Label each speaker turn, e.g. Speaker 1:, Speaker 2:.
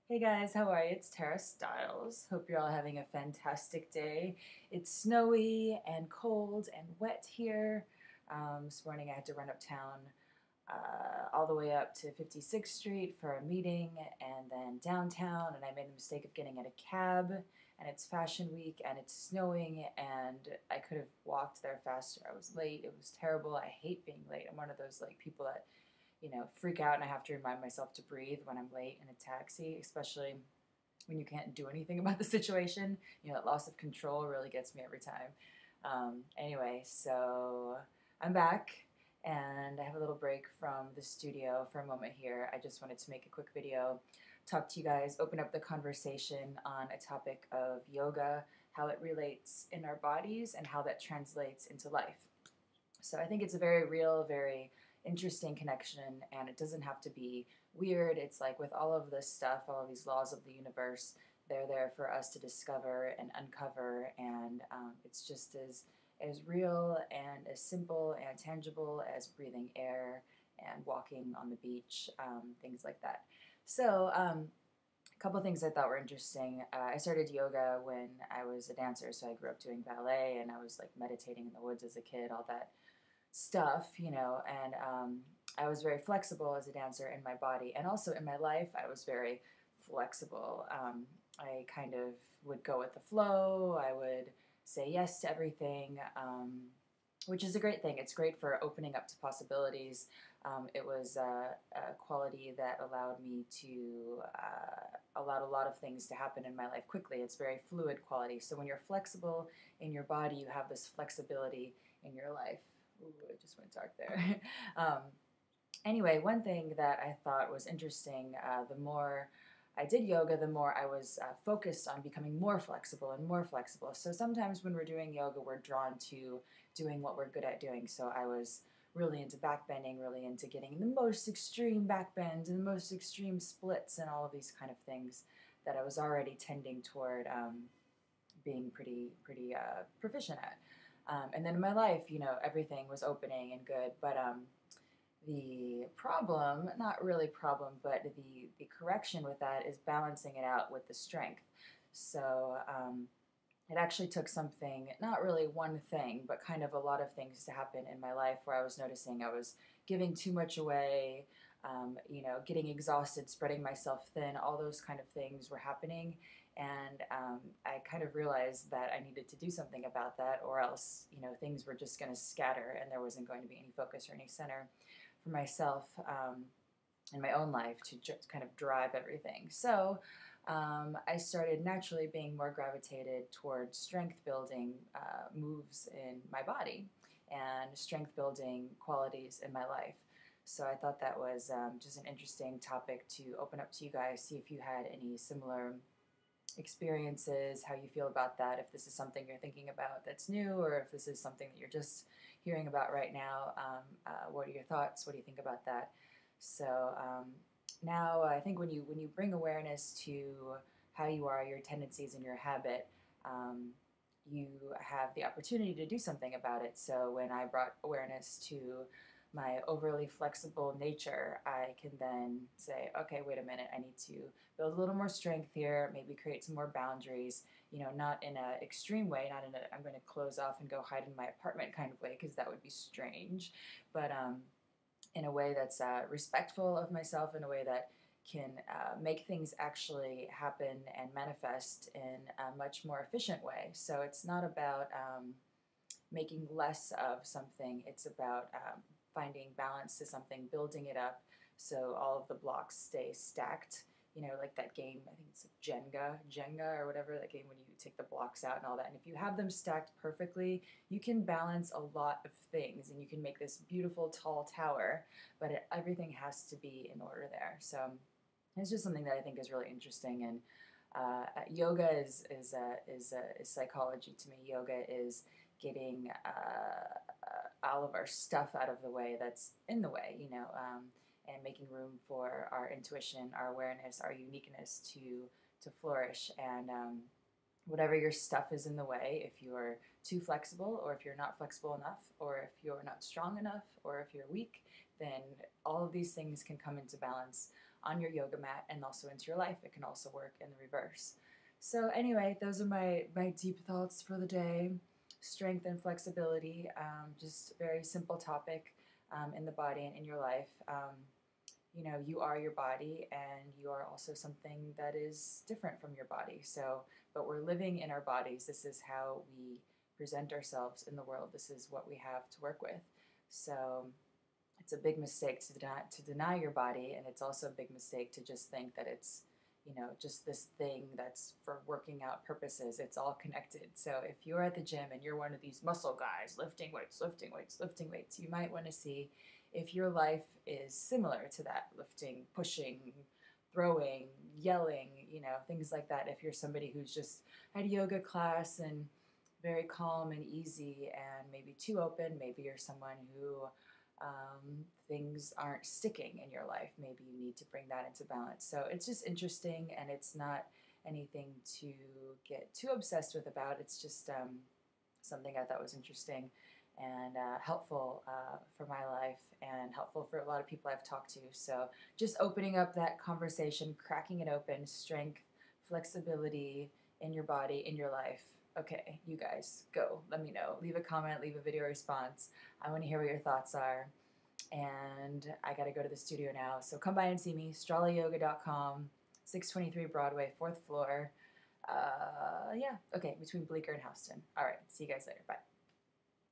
Speaker 1: Hey guys, how are you? It's Tara Stiles. Hope you're all having a fantastic day. It's snowy and cold and wet here. This morning I had to run uptown all the way up to 56th Street for a meeting and then downtown, and I made the mistake of getting in a cab, and it's Fashion Week and it's snowing, and I could have walked there faster. I was late. It was terrible. I hate being late. I'm one of those like people that freak out and I have to remind myself to breathe when I'm late in a taxi, especially when you can't do anything about the situation. That loss of control really gets me every time. Anyway, so I'm back and I have a little break from the studio for a moment here. I just wanted to make a quick video, talk to you guys, open up the conversation on a topic of yoga, how it relates in our bodies, and how that translates into life. So I think it's a very real, very interesting connection, and it doesn't have to be weird. It's like with all of this stuff, all of these laws of the universe, they're there for us to discover and uncover, and it's just as real and as simple and tangible as breathing air and walking on the beach, things like that. So, a couple things I thought were interesting. I started yoga when I was a dancer, so I grew up doing ballet, and I was like meditating in the woods as a kid, all that stuff, and I was very flexible as a dancer in my body, and also in my life, I was very flexible. I kind of would go with the flow. I would say yes to everything, which is a great thing. It's great for opening up to possibilities. It was a quality that allowed me to allowed a lot of things to happen in my life quickly. It's very fluid quality. So when you're flexible in your body, you have this flexibility in your life. Ooh, it just went dark there. um, anyway, one thing that I thought was interesting, the more I did yoga, the more I was focused on becoming more flexible and more flexible. So sometimes when we're doing yoga, we're drawn to doing what we're good at doing. So I was really into back bending, really into getting the most extreme back bends and the most extreme splits and all of these kind of things that I was already tending toward being pretty proficient at. And then in my life, everything was opening and good, but the problem, not really problem, but the correction with that is balancing it out with the strength. So it actually took something, not really one thing, but kind of a lot of things to happen in my life where I was noticing I was giving too much away, getting exhausted, spreading myself thin, all those kind of things were happening. And I kind of realized that I needed to do something about that, or else, things were just going to scatter and there wasn't going to be any focus or any center for myself in my own life to just kind of drive everything. So I started naturally being more gravitated towards strength building moves in my body and strength building qualities in my life. So I thought that was just an interesting topic to open up to you guys, see if you had any similar experiences, how you feel about that, if this is something you're thinking about that's new, or if this is something that you're just hearing about right now. What are your thoughts? What do you think about that? So now I think when you bring awareness to how you are, your tendencies, and your habit, you have the opportunity to do something about it. So when I brought awareness to my overly flexible nature, I can then say, okay, wait a minute, I need to build a little more strength here, maybe create some more boundaries, not in an extreme way, not in a I'm going to close off and go hide in my apartment kind of way, because that would be strange, but in a way that's respectful of myself, in a way that can make things actually happen and manifest in a much more efficient way. So it's not about making less of something, it's about finding balance to something, building it up so all of the blocks stay stacked. Like that game, I think it's like Jenga or whatever, that game when you take the blocks out and all that. And if you have them stacked perfectly, you can balance a lot of things and you can make this beautiful tall tower, but everything has to be in order there. So it's just something that I think is really interesting. And yoga is psychology to me. Yoga is getting all of our stuff out of the way that's in the way, and making room for our intuition, our awareness, our uniqueness to flourish. And whatever your stuff is in the way, if you're too flexible, or if you're not flexible enough, or if you're not strong enough, or if you're weak, then all of these things can come into balance on your yoga mat and also into your life. It can also work in the reverse. So anyway, those are my deep thoughts for the day. Strength and flexibility, just a very simple topic in the body and in your life. You know, you are your body, and you are also something that is different from your body. So, but we're living in our bodies. This is how we present ourselves in the world. This is what we have to work with. So, it's a big mistake to deny your body, and it's also a big mistake to just think that it's, you know, just this thing that's for working out purposes. It's all connected. So if you're at the gym and you're one of these muscle guys lifting weights, lifting weights, lifting weights, you might want to see if your life is similar to that: lifting, pushing, throwing, yelling, you know, things like that. If you're somebody who's just had a yoga class and very calm and easy and maybe too open, maybe you're someone who things aren't sticking in your life. Maybe you need to bring that into balance. So it's just interesting, and it's not anything to get too obsessed with about. It's just something I thought was interesting and helpful for my life and helpful for a lot of people I've talked to. So just opening up that conversation, cracking it open: strength, flexibility in your body, in your life. Okay, you guys, go. Let me know. Leave a comment, leave a video response. I want to hear what your thoughts are. And I got to go to the studio now. So come by and see me, stralayoga.com, 623 Broadway, 4th floor. Yeah, okay, between Bleecker and Houston. All right, see you guys later. Bye.